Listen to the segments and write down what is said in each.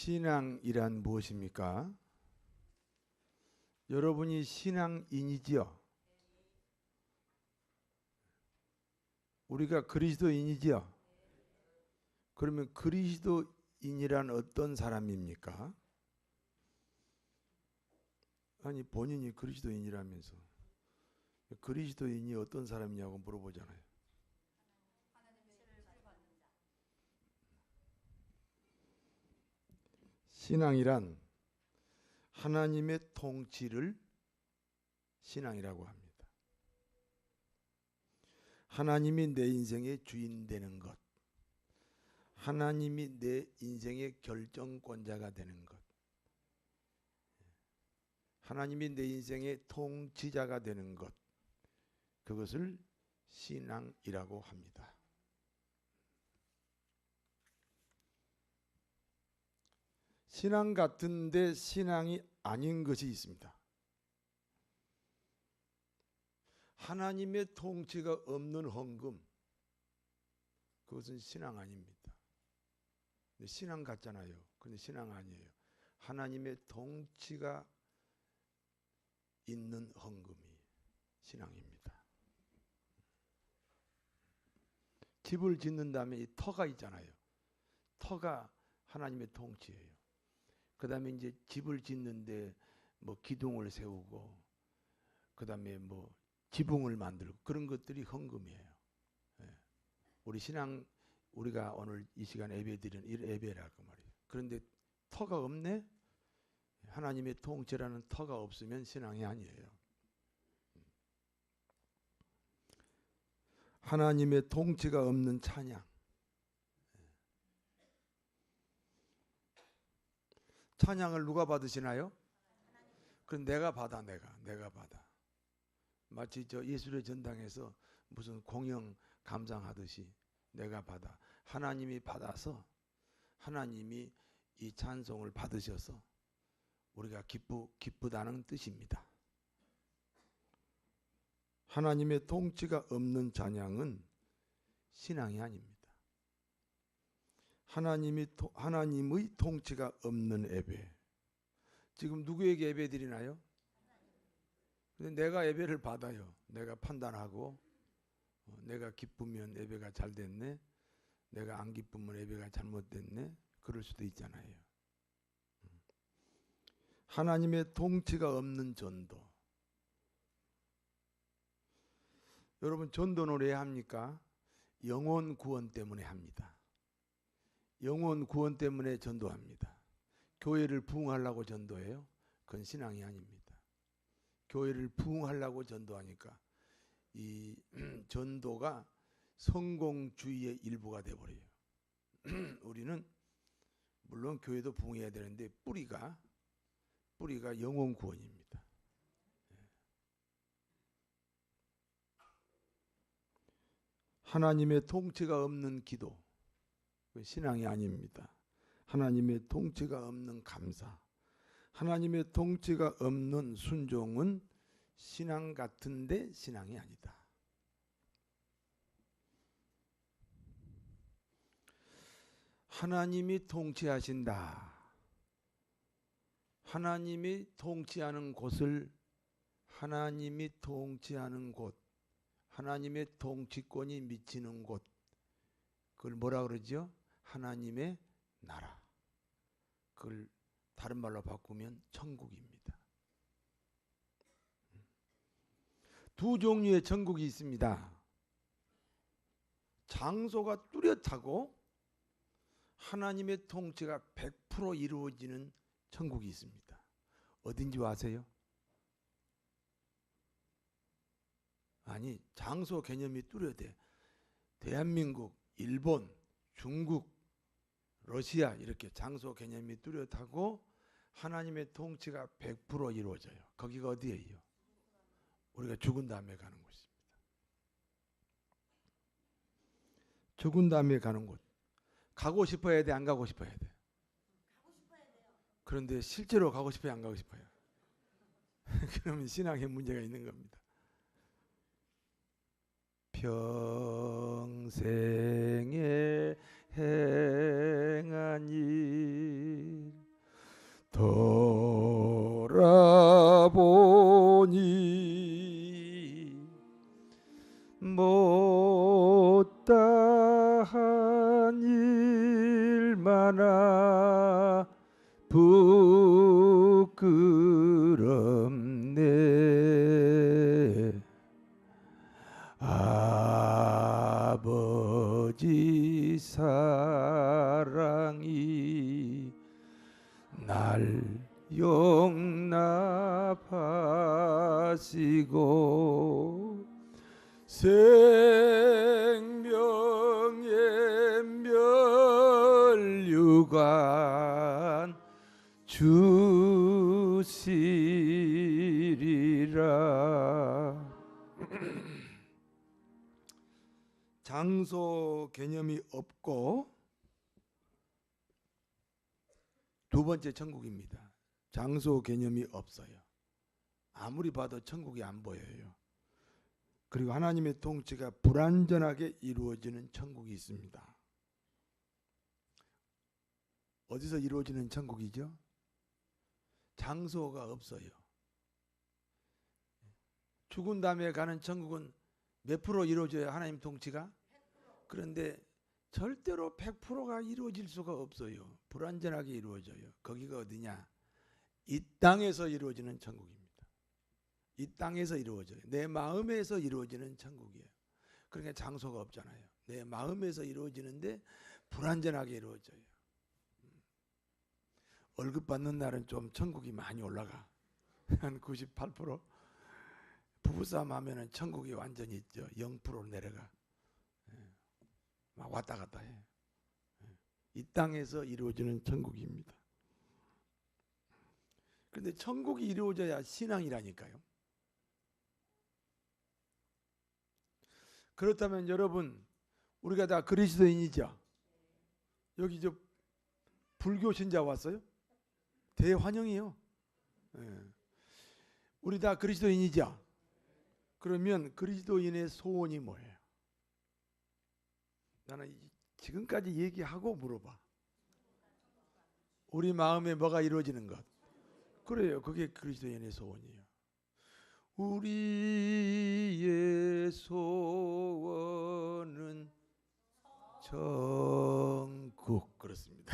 신앙이란 무엇입니까? 여러분이 신앙인이지요? 우리가 그리스도인이지요? 그러면 그리스도인이란 어떤 사람입니까? 아니 본인이 그리스도인이라면서 그리스도인이 어떤 사람이냐고 물어보잖아요. 신앙이란 하나님의 통치를 신앙이라고 합니다. 하나님이 내 인생의 주인 되는 것, 하나님이 내 인생의 결정권자가 되는 것, 하나님이 내 인생의 통치자가 되는 것, 그것을 신앙이라고 합니다. 신앙 같은데 신앙이 아닌 것이 있습니다. 하나님의 통치가 없는 헌금, 그것은 신앙 아닙니다. 신앙 같잖아요. 근데 신앙 아니에요. 하나님의 통치가 있는 헌금이 신앙입니다. 집을 짓는 다음에 이 터가 있잖아요. 터가 하나님의 통치예요. 그 다음에 이제 집을 짓는데 뭐 기둥을 세우고, 그 다음에 뭐 지붕을 만들고, 그런 것들이 헌금이에요. 우리 신앙, 우리가 오늘 이 시간 예배 드리는 이 예배라고 말이에요. 그런데 터가 없네? 하나님의 통치라는 터가 없으면 신앙이 아니에요. 하나님의 통치가 없는 찬양. 찬양을 누가 받으시나요? 그럼 내가 받아, 내가 받아. 마치 저 예술의 전당에서 무슨 공영 감상하듯이 내가 받아. 하나님이 받아서 하나님이 이 찬송을 받으셔서 우리가 기쁘다는 뜻입니다. 하나님의 통치가 없는 찬양은 신앙이 아닙니다. 하나님의 통치가 없는 예배. 지금 누구에게 예배 드리나요? 내가 예배를 받아요. 내가 판단하고, 내가 기쁘면 예배가 잘 됐네, 내가 안 기쁘면 예배가 잘못됐네, 그럴 수도 있잖아요. 하나님의 통치가 없는 전도. 여러분 전도는 왜 합니까? 영혼 구원 때문에 합니다. 영혼 구원 때문에 전도합니다. 교회를 부흥하려고 전도해요? 그건 신앙이 아닙니다. 교회를 부흥하려고 전도하니까 이 전도가 성공주의의 일부가 되어버려요. 우리는 물론 교회도 부흥해야 되는데 뿌리가 영혼 구원입니다. 하나님의 통치가 없는 기도, 신앙이 아닙니다. 하나님의 통치가 없는 감사, 하나님의 통치가 없는 순종은 신앙 같은데 신앙이 아니다. 하나님이 통치하신다. 하나님이 통치하는 곳을, 하나님이 통치하는 곳, 하나님의 통치권이 미치는 곳, 그걸 뭐라 그러죠? 하나님의 나라. 그걸 다른 말로 바꾸면 천국입니다. 두 종류의 천국이 있습니다. 장소가 뚜렷하고 하나님의 통치가 100% 이루어지는 천국이 있습니다. 어딘지 아세요? 아니, 장소 개념이 뚜렷해. 대한민국, 일본, 중국, 러시아, 이렇게 장소 개념이 뚜렷하고 하나님의 통치가 100% 이루어져요. 거기가 어디예요? 우리가 죽은 다음에 가는 곳입니다. 죽은 다음에 가는 곳. 가고 싶어야 돼, 안 가고 싶어야 돼? 가고 싶어야 돼요. 그런데 실제로 가고 싶어요, 안 가고 싶어요? 그러면 신앙에 문제가 있는 겁니다. 평생에 행한 일 돌아보니 못다한 일 많아 부끄럽네. 아버지 사랑이 날 용납하시고 생명의 면류관 주시리라. 장소 개념이 없고 두 번째 천국입니다. 장소 개념이 없어요. 아무리 봐도 천국이 안 보여요. 그리고 하나님의 통치가 불완전하게 이루어지는 천국이 있습니다. 어디서 이루어지는 천국이죠? 장소가 없어요. 죽은 다음에 가는 천국은 몇 프로 이루어져요? 하나님 통치가? 그런데 절대로 100%가 이루어질 수가 없어요. 불완전하게 이루어져요. 거기가 어디냐? 이 땅에서 이루어지는 천국입니다. 이 땅에서 이루어져요. 내 마음에서 이루어지는 천국이에요. 그러니까 장소가 없잖아요. 내 마음에서 이루어지는데 불완전하게 이루어져요. 월급 받는 날은 좀 천국이 많이 올라가. 한 98%. 부부싸움 하면은 천국이 완전히 있죠. 0%로 내려가. 막 왔다 갔다 해. 이 땅에서 이루어지는 천국입니다. 그런데 천국이 이루어져야 신앙이라니까요. 그렇다면 여러분, 우리가 다 그리스도인이죠? 여기 저 불교 신자 왔어요? 대환영이요. 우리 다 그리스도인이죠? 그러면 그리스도인의 소원이 뭐예요? 나는 지금까지 얘기하고 물어봐. 우리 마음에 뭐가 이루어지는 것? 그래요. 그게 그리스도인의 소원이에요. 우리의 소원은 천국. 그렇습니다.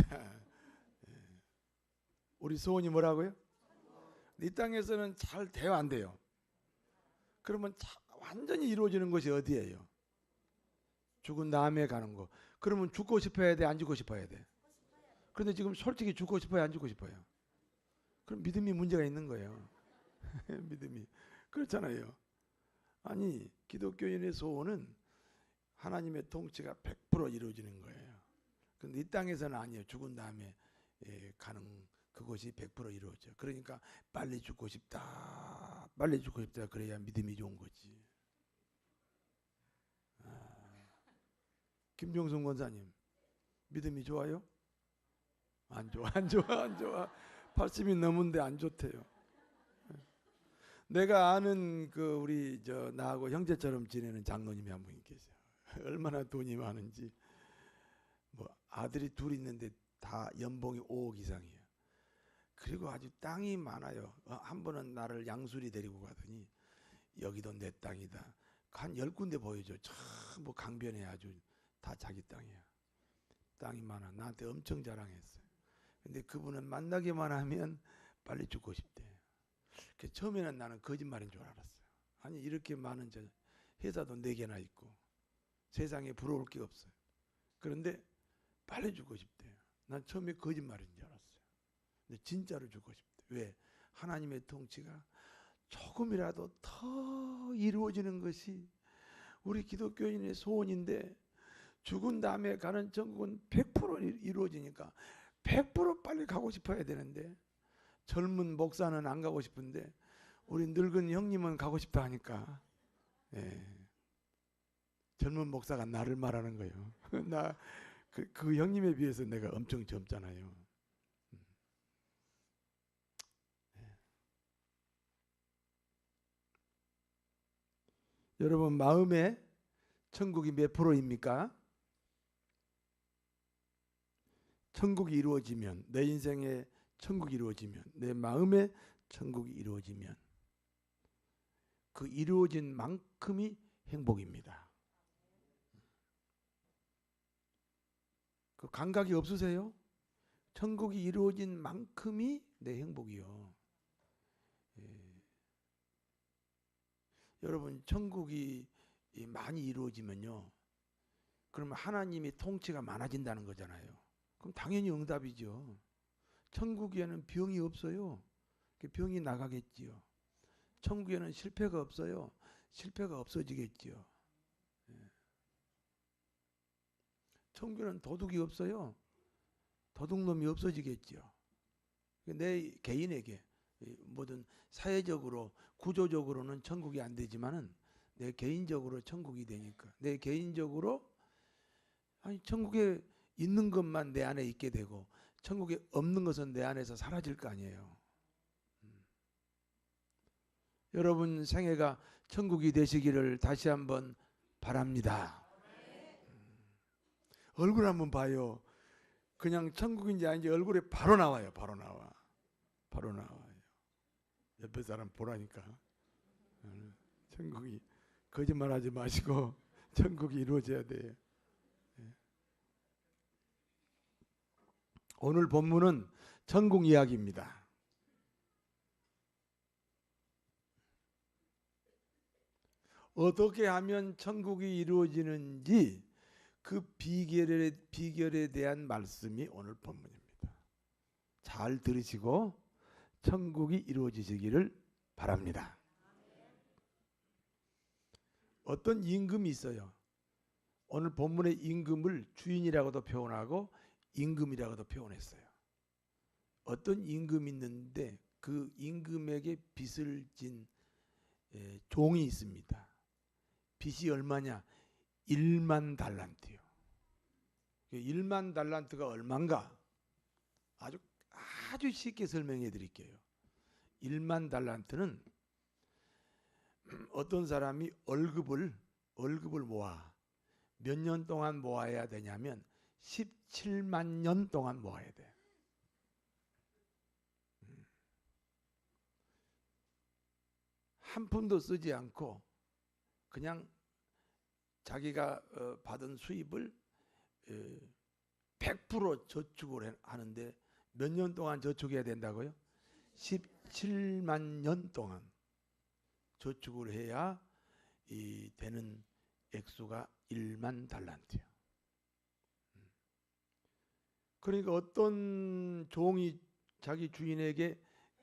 우리 소원이 뭐라고요? 이 땅에서는 잘 돼요, 안 돼요? 그러면 완전히 이루어지는 것이 어디예요? 죽은 다음에 가는 거. 그러면 죽고 싶어야 돼, 안 죽고 싶어야 돼? 그런데 지금 솔직히 죽고 싶어요, 안 죽고 싶어요? 그럼 믿음이 문제가 있는 거예요. 믿음이. 그렇잖아요. 아니, 기독교인의 소원은 하나님의 통치가 100% 이루어지는 거예요. 그런데 이 땅에서는 아니에요. 죽은 다음에 가는 그것이 100% 이루어져. 그러니까 빨리 죽고 싶다. 빨리 죽고 싶다. 그래야 믿음이 좋은 거지. 김종성 권사님, 믿음이 좋아요? 안 좋아, 안 좋아, 안 좋아. 80이 넘은데 안 좋대요. 내가 아는 그 우리 나하고 형제처럼 지내는 장로님이 한 분 계세요. 얼마나 돈이 많은지. 뭐 아들이 둘 있는데 다 연봉이 5억 이상이에요. 그리고 아주 땅이 많아요. 한 번은 나를 양수리 데리고 가더니 여기도 내 땅이다. 한 10군데 보여줘. 전부 강변에 아주 다 자기 땅이야. 땅이 많아. 나한테 엄청 자랑했어요. 근데 그분은 만나기만 하면 빨리 죽고 싶대. 처음에는 나는 거짓말인 줄 알았어요. 아니 이렇게 많은 회사도 4개나 있고 세상에 부러울 게 없어요. 그런데 빨리 죽고 싶대요. 난 처음에 거짓말인 줄 알았어요. 근데 진짜로 죽고 싶대. 왜? 하나님의 통치가 조금이라도 더 이루어지는 것이 우리 기독교인의 소원인데 죽은 다음에 가는 천국은 100% 이루어지니까 100% 빨리 가고 싶어야 되는데 젊은 목사는 안 가고 싶은데 우리 늙은 형님은 가고 싶다 하니까 젊은 목사가 나를 말하는 거예요. 나 그 형님에 비해서 내가 엄청 젊잖아요. 여러분 마음에 천국이 몇 프로입니까? 천국이 이루어지면 내 인생의 천국이 이루어지면, 내 마음에 천국이 이루어지면 그 이루어진 만큼이 행복입니다. 그 감각이 없으세요? 천국이 이루어진 만큼이 내 행복이요. 여러분, 천국이 많이 이루어지면요, 그러면 하나님의 통치가 많아진다는 거잖아요. 그럼 당연히 응답이죠. 천국에는 병이 없어요. 병이 나가겠지요. 천국에는 실패가 없어요. 실패가 없어지겠지요. 천국에는 도둑이 없어요. 도둑놈이 없어지겠지요. 내 개인에게 뭐든 사회적으로 구조적으로는 천국이 안 되지만은 내 개인적으로 천국이 되니까, 내 개인적으로 천국에 있는 것만 내 안에 있게 되고 천국에 없는 것은 내 안에서 사라질 거 아니에요. 여러분 생애가 천국이 되시기를 다시 한번 바랍니다. 얼굴 한번 봐요. 그냥 천국인지 아닌지 얼굴에 바로 나와요. 바로 나와요. 옆에 사람 보라니까. 천국이, 거짓말하지 마시고 천국이 이루어져야 돼요. 오늘 본문은 천국 이야기입니다. 어떻게 하면 천국이 이루어지는지 그 비결에 대한 말씀이 오늘 본문입니다. 잘 들으시고 천국이 이루어지시기를 바랍니다. 어떤 임금이 있어요. 오늘 본문의 임금을 주인이라고도 표현하고 임금이라고도 표현했어요. 어떤 임금이 있는데 그 임금에게 빚을 진 종이 있습니다. 빚이 얼마냐? 1만 달란트요. 1만 달란트가 얼마인가? 아주 쉽게 설명해 드릴게요. 1만 달란트는 어떤 사람이 월급을 모아 몇 년 동안 모아야 되냐면 17만 년 동안 모아야 돼. 한 푼도 쓰지 않고 그냥 자기가 받은 수입을 100% 저축을 하는데 몇 년 동안 저축해야 된다고요? 17만 년 동안 저축을 해야 되는 액수가 1만 달란트예요. 그러니까 어떤 종이 자기 주인에게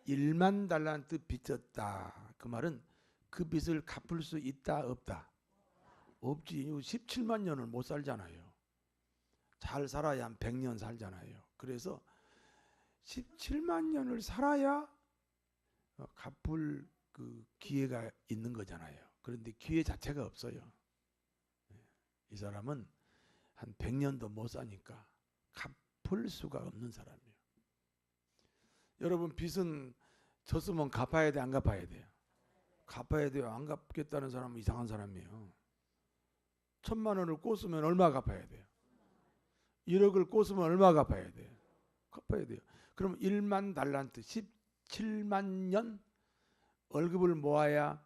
1만 달란트 빚졌다. 그 말은 그 빚을 갚을 수 있다 없다? 없지. 17만 년을 못 살잖아요. 잘 살아야 한 100년 살잖아요. 그래서 17만 년을 살아야 갚을 그 기회가 있는 거잖아요. 그런데 기회 자체가 없어요. 이 사람은 한 100년도 못 사니까 갚을 수가 없는 사람이에요. 여러분, 빚은 졌으면 갚아야 돼, 안 갚아야 돼요? 갚아야 돼요. 안 갚겠다는 사람은 이상한 사람이에요. 1,000만 원을 꽂으면 얼마 갚아야 돼요? 1억을 꽂으면 얼마 갚아야 돼요? 갚아야 돼요. 그럼 1만 달란트, 17만 년 월급을 모아야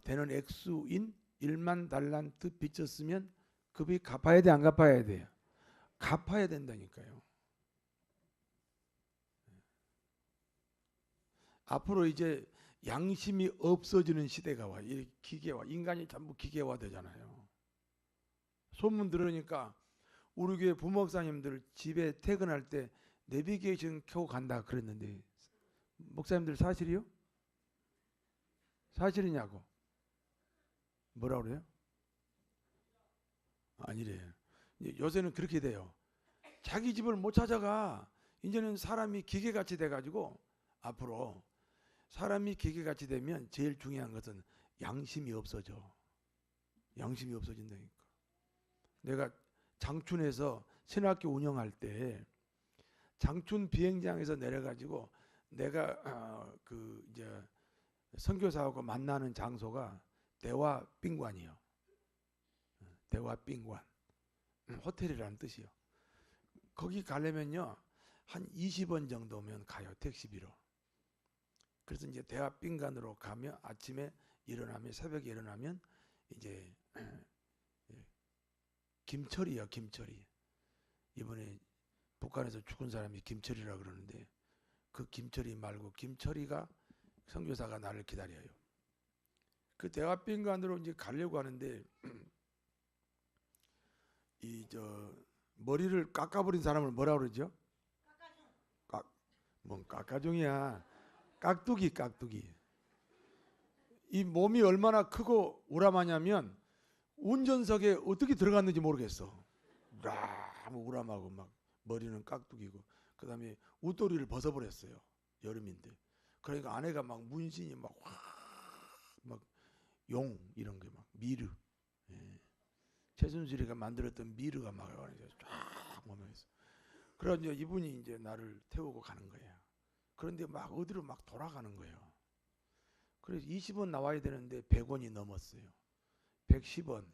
되는 액수인 1만 달란트 빚졌으면 그 빚 갚아야 돼, 안 갚아야 돼요? 갚아야 된다니까요. 앞으로 이제 양심이 없어지는 시대가 와. 이 기계화, 인간이 전부 기계화 되잖아요. 소문 들으니까 우리 교회 부목사님들 집에 퇴근할 때 내비게이션 켜고 간다 그랬는데 목사님들 사실이요? 사실이냐고? 뭐라 그래요? 아니래요. 요새는 그렇게 돼요. 자기 집을 못 찾아가. 이제는 사람이 기계같이 돼가지고 앞으로 사람이 기계같이 되면 제일 중요한 것은 양심이 없어져. 양심이 없어진다니까. 내가 장춘에서 신학교 운영할 때 장춘 비행장에서 내려가지고 내가 이제 선교사하고 만나는 장소가 대화빈관이요. 대화빈관. 호텔이라는 뜻이요. 거기 가려면요 한 20원 정도면 가요. 택시비로. 그래서 이제 대합빈관으로 가면 아침에 일어나면 새벽에 일어나면 이제 김철이야 김철이. 이번에 북한에서 죽은 사람이 김철이라 그러는데 그 김철이 말고 김철이가 선교사가 나를 기다려요. 그 대합빈관으로 이제 가려고 하는데 이 저 머리를 깎아버린 사람을 뭐라 그러죠? 뭔 깎아종이야. 깍두기 깍두기. 이 몸이 얼마나 크고 우람하냐면 운전석에 어떻게 들어갔는지 모르겠어. 너무 우람하고 막 머리는 깍두기고 그다음에 웃도리를 벗어버렸어요. 여름인데. 그러니까 아내가 막 문신이 막 용 이런 게 막 미르. 예. 최순실이가 만들었던 미르가 막 쫙 몸에 있어. 그래서 이제 이분이 이제 나를 태우고 가는 거야. 그런데 막 어디로 막 돌아가는 거예요. 그래서 20원 나와야 되는데 100원이 넘었어요. 110원,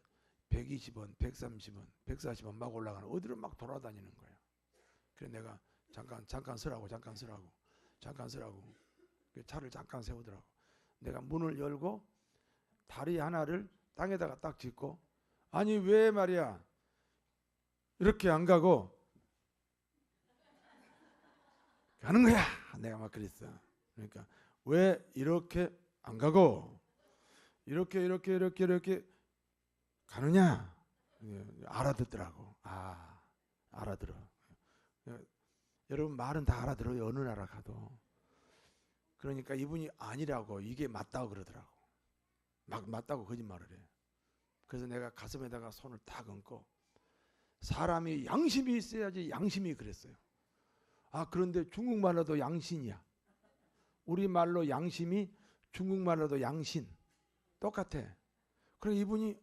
120원, 130원, 140원 막 올라가는 어디로 막 돌아다니는 거야. 그래서 내가 잠깐 서라고. 차를 잠깐 세우더라고. 내가 문을 열고 다리 하나를 땅에다가 딱 짚고 아니 왜 말이야 이렇게 안 가고 가는 거야. 내가 막 그랬어. 그러니까 왜 이렇게 안 가고 이렇게 가느냐. 알아듣더라고. 아 알아들어. 여러분 말은 다 알아들어요. 어느 나라 가도. 그러니까 이분이 아니라고 이게 맞다고 그러더라고. 막 맞다고 거짓말을 해. 그래서 내가 가슴에다가 손을 탁 얹고 사람이 양심이 있어야지 양심이 그랬어요. 아 그런데 중국말로도 양신이야. 우리말로 양심이 중국말로도 양신 똑같아. 그래 이분이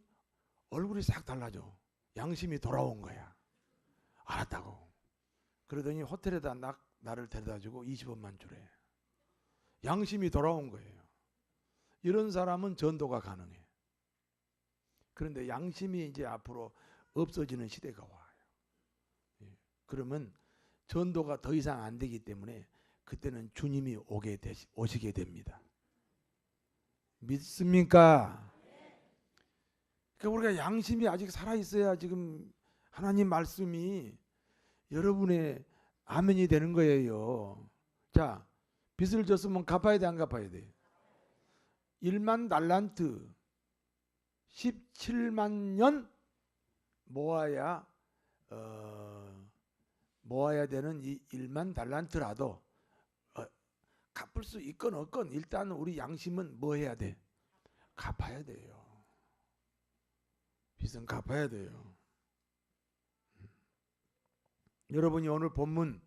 얼굴이 싹 달라져. 양심이 돌아온 거야. 알았다고. 그러더니 호텔에다 나를 데려다주고 20원만 주래. 양심이 돌아온 거예요. 이런 사람은 전도가 가능해. 그런데 양심이 이제 앞으로 없어지는 시대가 와요. 그러면 전도가 더 이상 안 되기 때문에 그때는 주님이 오시게 됩니다. 믿습니까? 그러니까 우리가 양심이 아직 살아있어야 지금 하나님 말씀이 여러분의 아멘이 되는 거예요. 자, 빚을 졌으면 갚아야 돼, 안 갚아야 돼? 1만 달란트 17만 년 모아야 되는 이 1만 달란트라도 갚을 수 있건 없건 일단 우리 양심은 뭐 해야 돼? 갚아야 돼요. 빚은 갚아야 돼요. 여러분이 오늘 본문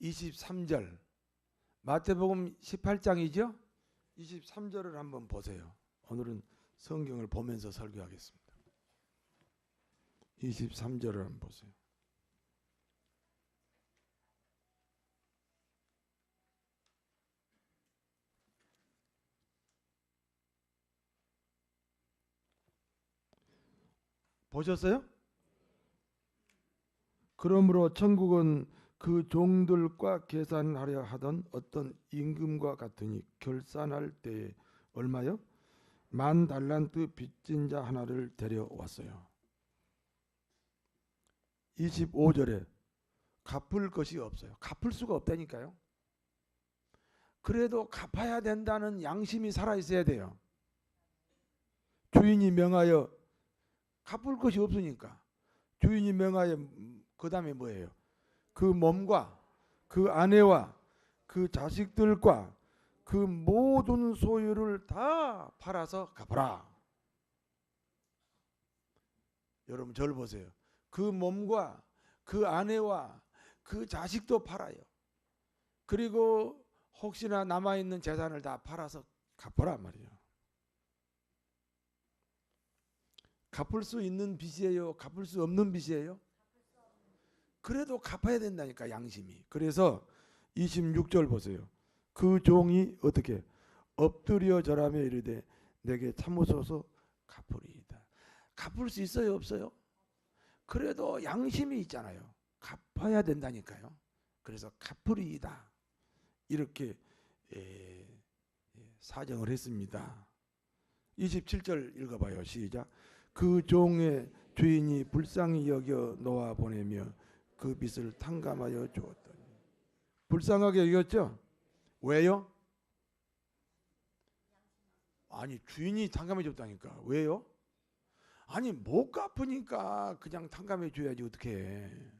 23절 마태복음 18장이죠? 23절을 한번 보세요. 오늘은 성경을 보면서 설교하겠습니다. 23절을 한번 보세요. 보셨어요? 그러므로 천국은 그 종들과 계산하려 하던 어떤 임금과 같으니 결산할 때에 얼마요? 1만 달란트 빚진 자 하나를 데려왔어요. 25절에 갚을 것이 없어요. 갚을 수가 없다니까요. 그래도 갚아야 된다는 양심이 살아있어야 돼요. 주인이 명하여 갚을 것이 없으니까 주인이 명하여 그 다음에 뭐예요? 그 몸과 그 아내와 그 자식들과 그 모든 소유를 다 팔아서 갚아라. 여러분 저를 보세요. 그 몸과 그 아내와 그 자식도 팔아요. 그리고 혹시나 남아있는 재산을 다 팔아서 갚아라 말이에요. 갚을 수 있는 빚이에요? 갚을 수 없는 빚이에요? 그래도 갚아야 된다니까 양심이. 그래서 26절 보세요. 그 종이 어떻게 엎드려 절하며 이르되 내게 참으소서 갚으리이다. 갚을 수 있어요 없어요? 그래도 양심이 있잖아요. 갚아야 된다니까요. 그래서 갚으리이다. 이렇게 사정을 했습니다. 27절 읽어봐요. 시작. 그 종의 주인이 불쌍히 여겨 놓아 보내며 그 빚을 탕감하여 주었더니. 불쌍하게 여겼죠? 왜요? 아니 주인이 탕감해 줬다니까. 왜요? 아니 못 갚으니까 그냥 탕감해 줘야지 어떻게 해.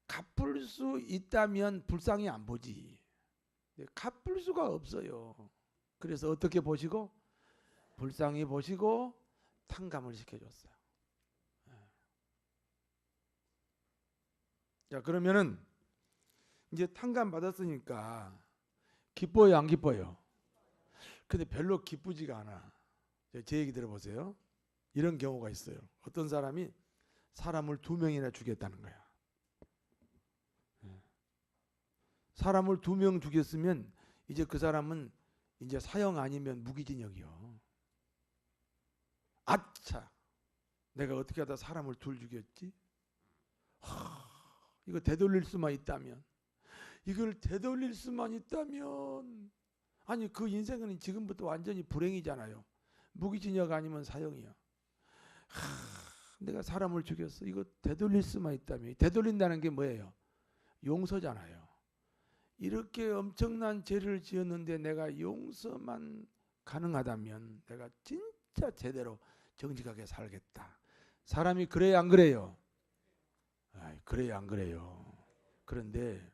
갚을 수 있다면 불쌍히 안 보지. 갚을 수가 없어요. 그래서 어떻게 보시고? 불쌍히 보시고 탕감을 시켜줬어요. 자, 그러면은 이제 탕감 받았으니까 기뻐요, 안 기뻐요? 근데 별로 기쁘지가 않아. 제 얘기 들어보세요. 이런 경우가 있어요. 어떤 사람이 사람을 2명이나 죽였다는 거야. 사람을 2명 죽였으면 이제 그 사람은 이제 사형 아니면 무기징역이요. 아차, 내가 어떻게 하다 사람을 2 죽였지? 이거 되돌릴 수만 있다면, 이걸 되돌릴 수만 있다면, 아니 그 인생은 지금부터 완전히 불행이잖아요. 무기징역 아니면 사형이야. 내가 사람을 죽였어. 이거 되돌릴 수만 있다면. 되돌린다는 게 뭐예요? 용서잖아요. 이렇게 엄청난 죄를 지었는데 내가 용서만 가능하다면 내가 진짜 제대로 정직하게 살겠다. 사람이 그래야 안 그래요? 그래야 안 그래요? 그런데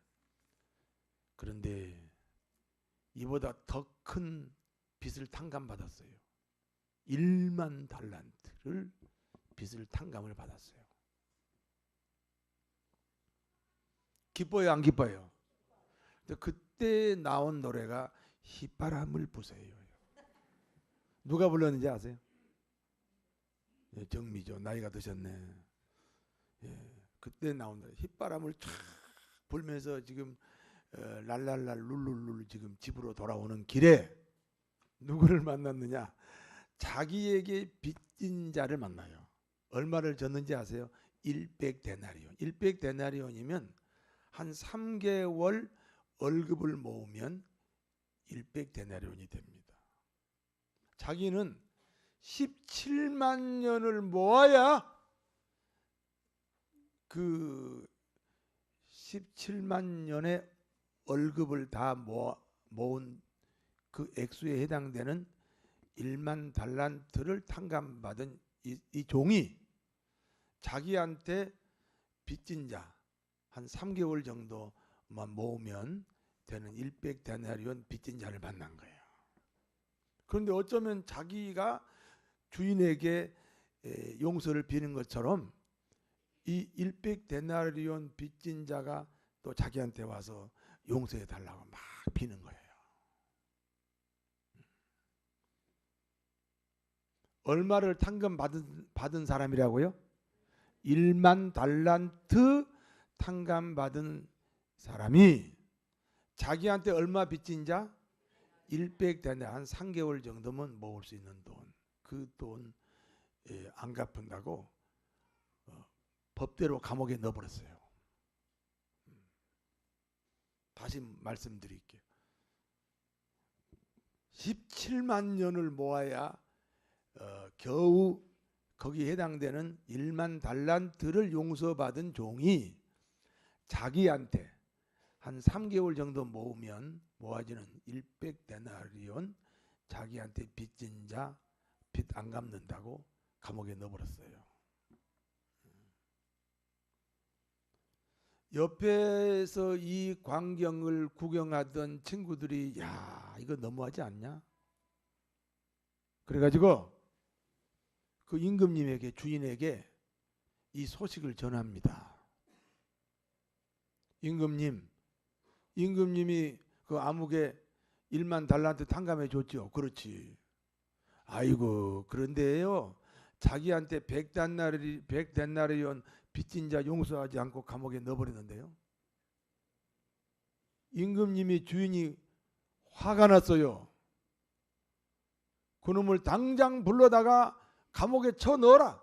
이보다 더 큰 빚을 탕감받았어요. 1만 달란트를 빚을 탕감을 받았어요. 기뻐요, 안 기뻐요? 그때 나온 노래가 휘바람을 부세요. 누가 불렀는지 아세요? 정미죠. 나이가 드셨네. 그때 나온 노래 휘바람을 쫙 불면서 지금 랄랄랄 룰룰룰 지금 집으로 돌아오는 길에 누구를 만났느냐? 자기에게 빚진 자를 만나요. 얼마를 졌는지 아세요? 100데나리온. 100데나리온이면 한 3개월 월급을 모으면 100데나리온이 됩니다. 자기는 17만 년을 모아야 그 17만 년의 월급을 다 모은 그 액수에 해당되는 1만 달란트를 탕감받은 이 종이 자기한테 빚진 자 한 3개월 정도만 모으면 되는 100데나리온 빚진 자를 만난 거예요. 그런데 어쩌면 자기가 주인에게 용서를 비는 것처럼 이 100데나리온 빚진 자가 또 자기한테 와서 용서해 달라고 막 비는 거예요. 얼마를 탕감 받은 사람이라고요? 1만 달란트 탕감 받은 사람이 자기한테 얼마 빚진 자? 100데나리온, 한 3개월 정도면 모을 수 있는 돈. 그 돈 안 갚은다고 법대로 감옥에 넣어버렸어요. 다시 말씀드릴게요. 17만 년을 모아야 겨우 거기에 해당되는 1만 달란트를 용서받은 종이 자기한테 한 3개월 정도 모으면 모아지는 100데나리온 자기한테 빚진 자 빚 안 갚는다고 감옥에 넣어버렸어요. 옆에서 이 광경을 구경하던 친구들이 야 이거 너무하지 않냐? 그래가지고 그 임금님에게 주인에게 이 소식을 전합니다. 임금님이 그 암흑에 1만 달란트 탕감해 줬죠. 그렇지. 아이고 그런데요 자기한테 100데나리온 빚진 자 용서하지 않고 감옥에 넣어버렸는데요. 임금님이 주인이 화가 났어요. 그놈을 당장 불러다가 감옥에 쳐 넣어라.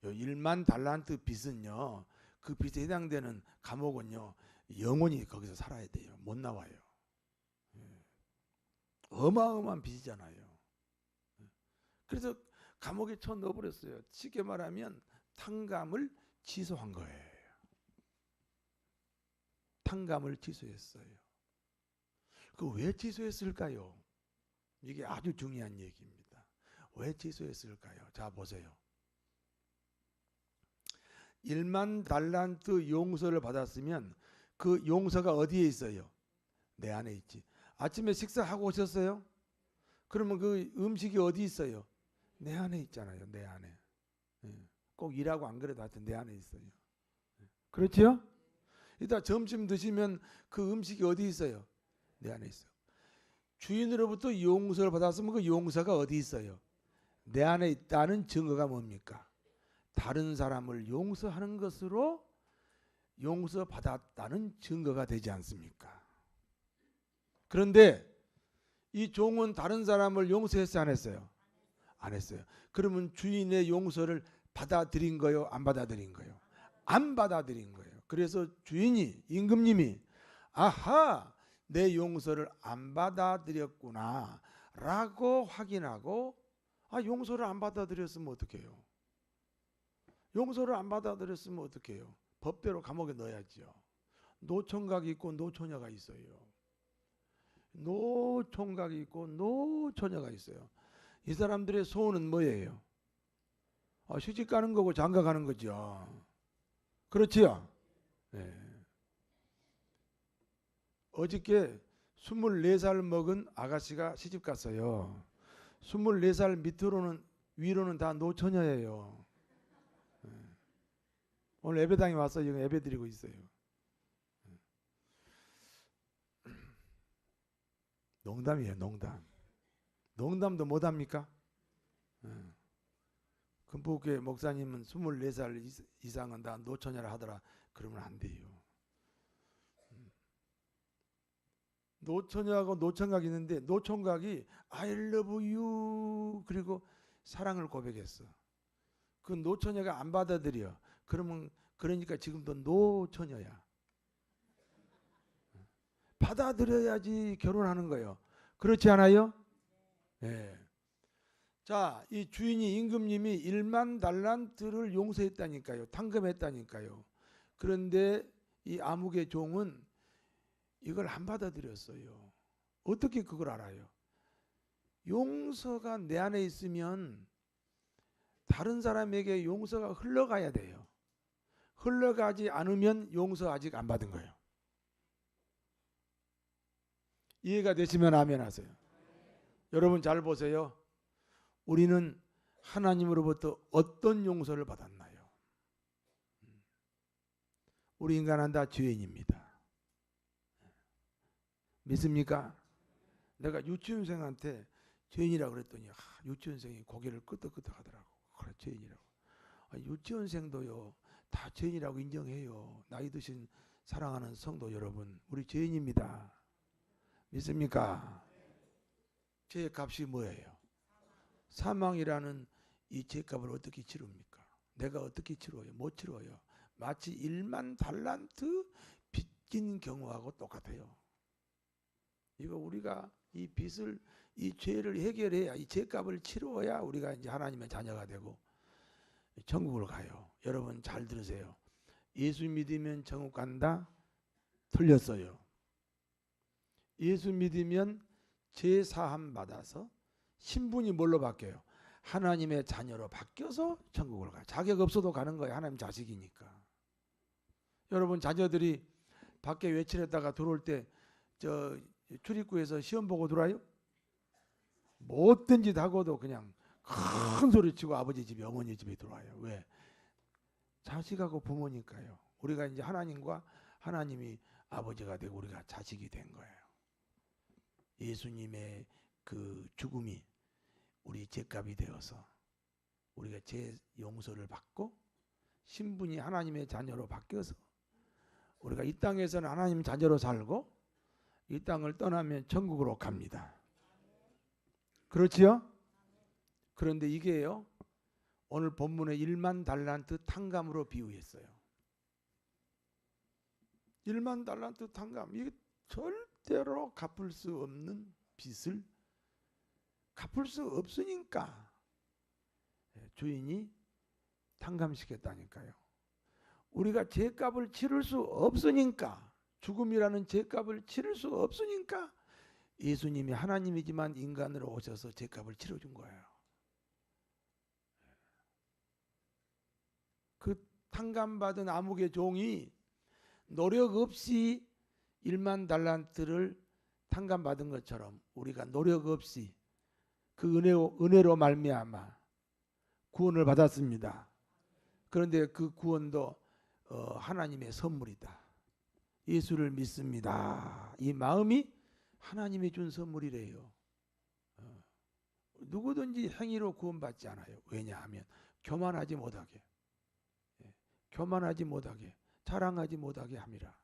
1만 달란트 빚은요 그 빚에 해당되는 감옥은요 영원히 거기서 살아야 돼요. 못 나와요. 어마어마한 빚이잖아요. 그래서 감옥에 쳐 넣어버렸어요. 쉽게 말하면 탕감을 취소한 거예요. 탕감을 취소했어요. 그 왜 취소했을까요? 이게 아주 중요한 얘기입니다. 왜 취소했을까요? 자 보세요. 1만 달란트 용서를 받았으면 그 용서가 어디에 있어요? 내 안에 있지. 아침에 식사하고 오셨어요? 그러면 그 음식이 어디 있어요? 내 안에 있잖아요. 내 안에. 꼭 일하고 안 그래도 하여튼 내 안에 있어요. 그렇지요? 이따 점심 드시면 그 음식이 어디 있어요? 내 안에 있어요. 주인으로부터 용서를 받았으면 그 용서가 어디 있어요? 내 안에 있다는 증거가 뭡니까? 다른 사람을 용서하는 것으로 용서받았다는 증거가 되지 않습니까? 그런데 이 종은 다른 사람을 용서했어요? 안 했어요? 안 했어요. 그러면 주인의 용서를 받아들인 거요? 안 받아들인 거요? 안 받아들인 거예요. 그래서 주인이, 임금님이 아하, 내 용서를 안 받아들였구나 라고 확인하고, 용서를 안 받아들였으면 어떡해요? 용서를 안 받아들였으면 어떡해요? 법대로 감옥에 넣어야죠. 노총각이 있고 노처녀가 있어요. 노총각이 있고 노처녀가 있어요. 이 사람들의 소원은 뭐예요? 시집 가는 거고 장가 가는 거죠. 그렇지요? 네. 어저께 24살 먹은 아가씨가 시집 갔어요. 24살 밑으로는 위로는 다 노처녀예요. 오늘 예배당에 와서 지금 예배 드리고 있어요. 농담이에요, 농담. 농담도 못합니까? 금포교회 목사님은 24살 이상은 다 노처녀라 하더라. 그러면 안 돼요. 노처녀하고 노총각이 있는데 노총각이 I love you 그리고 사랑을 고백했어. 그 노처녀가 안 받아들여. 그러니까 지금도 노처녀야. 받아들여야지 결혼하는 거예요. 그렇지 않아요? 네. 자, 이 주인이 임금님이 1만 달란트를 용서했다니까요. 탕감했다니까요. 그런데 이 아무개 종은 이걸 안 받아들였어요. 어떻게 그걸 알아요? 용서가 내 안에 있으면 다른 사람에게 용서가 흘러가야 돼요. 흘러가지 않으면 용서 아직 안 받은 거예요. 이해가 되시면 아멘 하세요. 여러분 잘 보세요. 우리는 하나님으로부터 어떤 용서를 받았나요? 우리 인간은 다 죄인입니다. 믿습니까? 내가 유치원생한테 죄인이라고 그랬더니 유치원생이 고개를 끄덕끄덕 하더라고. 그래, 죄인이라고. 유치원생도요 다 죄인이라고 인정해요. 나이 드신 사랑하는 성도 여러분, 우리 죄인입니다. 믿습니까? 죄의 값이 뭐예요? 사망이라는 이 죄값을 어떻게 치릅니까? 내가 어떻게 치러요? 못 치러요. 마치 1만 달란트 빚진 경우하고 똑같아요. 이거 우리가 이 빚을, 이 죄를 해결해야, 이 죄값을 치러야 우리가 이제 하나님의 자녀가 되고 천국을 가요. 여러분 잘 들으세요. 예수 믿으면 천국 간다? 틀렸어요. 예수 믿으면 죄 사함 받아서 신분이 뭘로 바뀌어요? 하나님의 자녀로 바뀌어서 천국을 가요. 자격 없어도 가는 거예요. 하나님 자식이니까. 여러분 자녀들이 밖에 외출했다가 들어올 때 출입구에서 시험 보고 들어와요? 못된 짓 하고도 그냥 큰 소리 치고 아버지 집에 어머니 집에 들어와요. 왜? 자식하고 부모니까요. 우리가 이제 하나님과 하나님이 아버지가 되고 우리가 자식이 된 거예요. 예수님의 그 죽음이 우리 죄값이 되어서 우리가 죄 용서를 받고 신분이 하나님의 자녀로 바뀌어서 우리가 이 땅에서는 하나님 자녀로 살고 이 땅을 떠나면 천국으로 갑니다. 그렇지요? 그런데 이게요, 오늘 본문의 1만 달란트 탕감으로 비유했어요. 1만 달란트 탕감, 이게 절대로 갚을 수 없는 빚을 갚을 수 없으니까 주인이 탕감시켰다니까요. 우리가 죄값을 치를 수 없으니까, 죽음이라는 죄값을 치를 수 없으니까 예수님이 하나님이지만 인간으로 오셔서 죄값을 치러준 거예요. 그 탕감받은 암흑의 종이 노력 없이 1만 달란트를 탕감받은 것처럼 우리가 노력 없이 그 은혜로 말미암아 구원을 받았습니다. 그런데 그 구원도 하나님의 선물이다. 예수를 믿습니다. 이 마음이 하나님이 준 선물이래요. 누구든지 행위로 구원받지 않아요. 왜냐하면 교만하지 못하게, 교만하지 못하게, 자랑하지 못하게 함이라.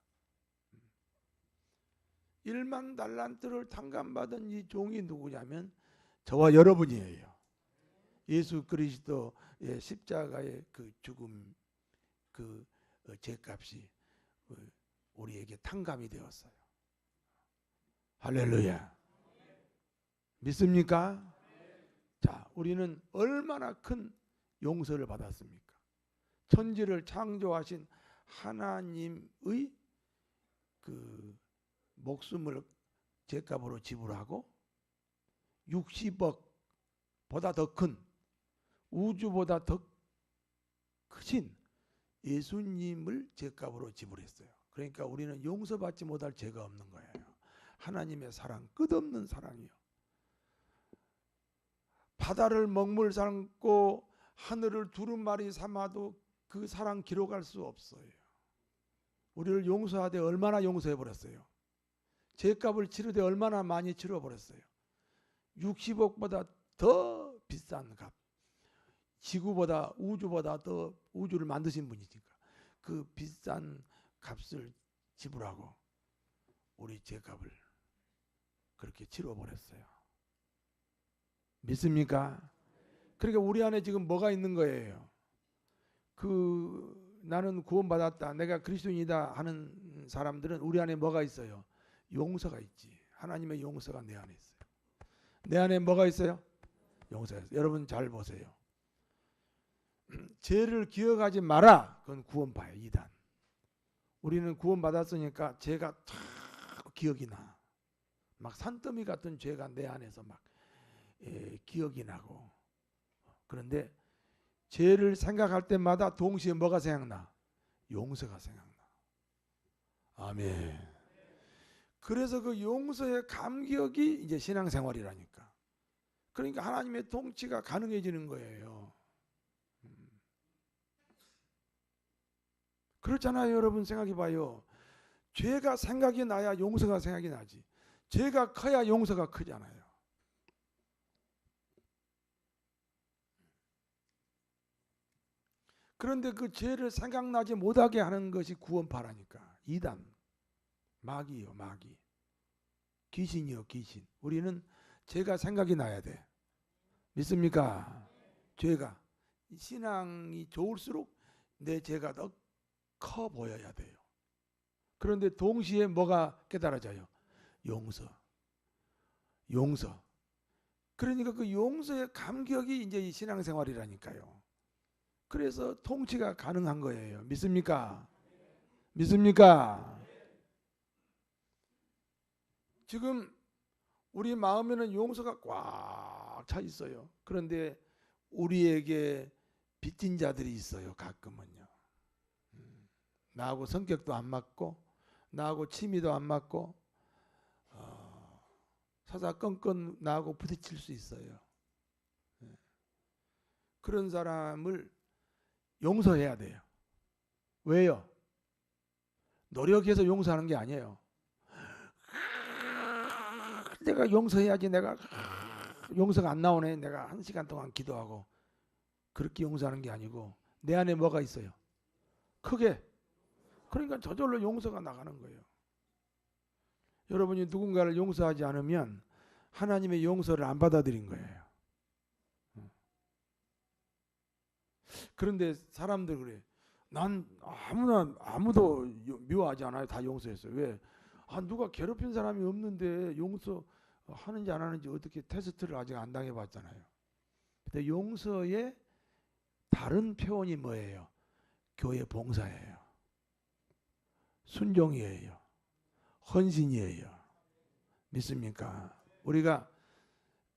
1만 달란트를 탕감받은 이 종이 누구냐면 저와 여러분이에요. 예수 그리스도의 십자가의 그 죽음, 그 죄값이 우리에게 탕감이 되었어요. 할렐루야. 믿습니까? 자, 우리는 얼마나 큰 용서를 받았습니까? 천지를 창조하신 하나님의 그 목숨을 죄값으로 지불하고 60억보다 더 큰, 우주보다 더 크신 예수님을 죄값으로 지불했어요. 그러니까 우리는 용서받지 못할 죄가 없는 거예요. 하나님의 사랑, 끝없는 사랑이요. 바다를 먹물 삼고 하늘을 두루마리 삼아도 그 사랑 기록할 수 없어요. 우리를 용서하되 얼마나 용서해버렸어요. 죄값을 치르되 얼마나 많이 치러버렸어요. 60억보다 더 비싼 값, 지구보다 우주보다 더 우주를 만드신 분이니까 그 비싼 값을 지불하고 우리 죄값을 그렇게 치러버렸어요. 믿습니까? 그러니까 우리 안에 지금 뭐가 있는 거예요? 나는 구원받았다, 내가 그리스도인이다 하는 사람들은 우리 안에 뭐가 있어요? 용서가 있지. 하나님의 용서가 내 안에 있어요. 내 안에 뭐가 있어요? 용서가 있어요. 여러분 잘 보세요. 죄를 기억하지 마라. 그건 구원파예요. 2단. 우리는 구원받았으니까 죄가 탁 기억이 나. 막 산더미 같은 죄가 내 안에서 막 기억이 나고. 그런데 죄를 생각할 때마다 동시에 뭐가 생각나? 용서가 생각나. 아멘. 그래서 그 용서의 감격이 이제 신앙생활이라니까. 그러니까 하나님의 통치가 가능해지는 거예요. 그렇잖아요. 여러분 생각해 봐요. 죄가 생각이 나야 용서가 생각이 나지. 죄가 커야 용서가 크잖아요. 그런데 그 죄를 생각나지 못하게 하는 것이 구원파라니까. 2단. 마귀요, 마귀. 귀신이요, 귀신. 우리는 죄가 생각이 나야 돼. 믿습니까? 죄가. 신앙이 좋을수록 내 죄가 더 커 보여야 돼요. 그런데 동시에 뭐가 깨달아져요? 용서. 용서. 그러니까 그 용서의 감격이 이제 이 신앙생활이라니까요. 그래서 통치가 가능한 거예요. 믿습니까? 믿습니까? 지금 우리 마음에는 용서가 꽉 차 있어요. 그런데 우리에게 빚진 자들이 있어요. 가끔은요. 나하고 성격도 안 맞고 나하고 취미도 안 맞고 사사건건 나하고 부딪힐 수 있어요. 그런 사람을 용서해야 돼요. 왜요? 노력해서 용서하는 게 아니에요. 내가 용서해야지. 내가 용서가 안 나오네. 내가 1시간 동안 기도하고 그렇게 용서하는 게 아니고 내 안에 뭐가 있어요? 크게. 그러니까 저절로 용서가 나가는 거예요. 여러분이 누군가를 용서하지 않으면 하나님의 용서를 안 받아들인 거예요. 그런데 사람들 그래. 난 아무도 미워하지 않아요. 다 용서했어요. 왜? 누가 괴롭힌 사람이 없는데 용서하는지 안 하는지 어떻게 테스트를 아직 안 당해봤잖아요. 근데 용서의 다른 표현이 뭐예요? 교회 봉사예요. 순종이에요. 헌신이에요. 믿습니까? 우리가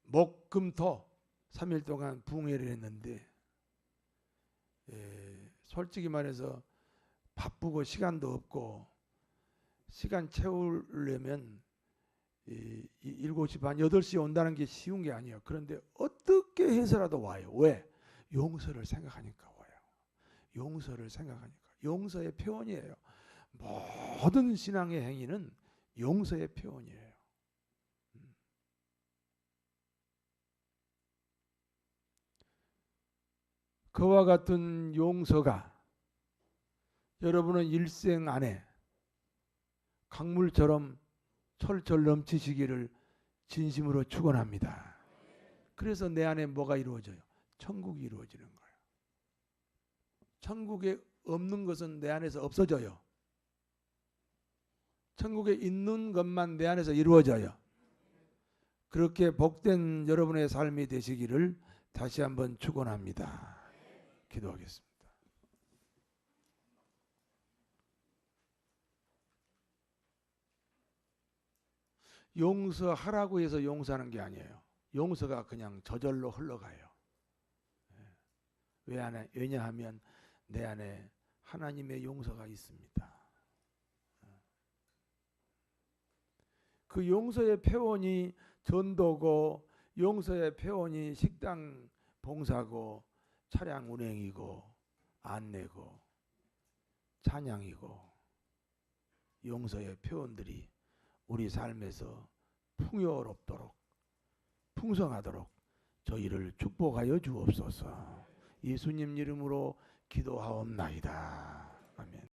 목, 금, 토 3일 동안 부흥회를 했는데 솔직히 말해서 바쁘고 시간도 없고 시간 채우려면 7시 반, 8시에 온다는 게 쉬운 게 아니에요. 그런데 어떻게 해서라도 와요. 왜? 용서를 생각하니까 와요. 용서를 생각하니까. 용서의 표현이에요. 모든 신앙의 행위는 용서의 표현이에요. 그와 같은 용서가 여러분은 일생 안에 강물처럼 철철 넘치시기를 진심으로 축원합니다. 그래서 내 안에 뭐가 이루어져요? 천국이 이루어지는 거예요. 천국에 없는 것은 내 안에서 없어져요. 천국에 있는 것만 내 안에서 이루어져요. 그렇게 복된 여러분의 삶이 되시기를 다시 한번 축원합니다. 기도하겠습니다. 용서하라고 해서 용서하는 게 아니에요. 용서가 그냥 저절로 흘러가요. 왜냐하면 내 안에 하나님의 용서가 있습니다. 그 용서의 표현이 전도고 용서의 표현이 식당 봉사고 차량 운행이고 안내고 찬양이고 용서의 표현들이 우리 삶에서 풍요롭도록 풍성하도록 저희를 축복하여 주옵소서. 예수님 이름으로 기도하옵나이다.